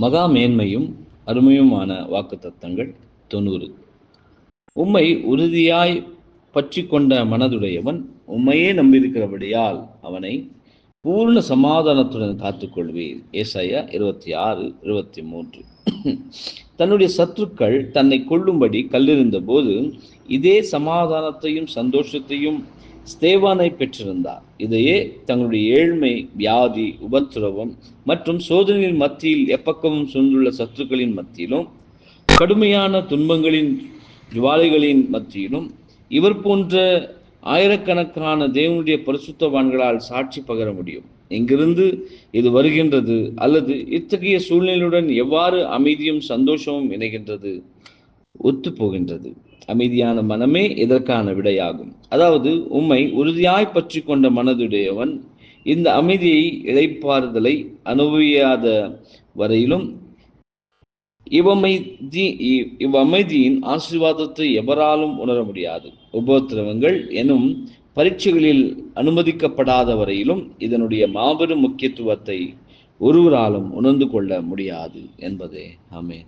மகா மேன்மையும் அருமையுமான வாக்குத்தத்தங்கள் 90. உம்மை உறுதியாய் பற்றி கொண்ட மனதுடையவன் உம்மையே நம்பியிருக்கிறபடியால் அவனை பூர்ண சமாதானத்துடன் காத்துக்கொள்வீர். ஏசாயா 26:23. தன்னுடைய சத்துருக்கள் தன்னை கொல்லும்படி கல்லெறிந்த போது இதே சமாதானத்தையும் சந்தோஷத்தையும் ஸ்தேவானை பெற்றிருந்தார். இதையே தங்களுடைய ஏழ்மை, வியாதி, உபத்திரவம் மற்றும் சோதனையின் மத்தியில் எப்பக்கமும் சூழ்ந்துள்ள சத்துருக்களின் மத்தியிலும் கடுமையான துன்பங்களின் ஜுவாலைகளின் மத்தியிலும் இவர் போன்ற ஆயிரக்கணக்கான தேவனுடைய பரிசுத்தவான்களால் சாட்சி பகர முடியும். எங்கிருந்து இது வருகின்றது, அல்லது இத்தகைய சூழ்நிலையுடன் எவ்வாறு அமைதியும் சந்தோஷமும் இணைகின்றது, ஒத்து போகின்றது? அமைதியான மனமே இதற்கான விடையாகும். அதாவது உம்மை உறுதியாய் பற்றி கொண்ட மனதுடையவன் இந்த அமைதியை, இளைப்பாறுதலை அனுபவியாத வரையிலும் இவ்வமைதியின் ஆசீர்வாதத்தை எவராலும் உணர முடியாது. உபத்திரவங்கள் எனும் பரீட்சைகளில் அனுமதிக்கப்படாத வரையிலும் இதனுடைய மாபெரும் முக்கியத்துவத்தை ஒருவராலும் உணர்ந்து கொள்ள முடியாது என்பதே. ஆமென்.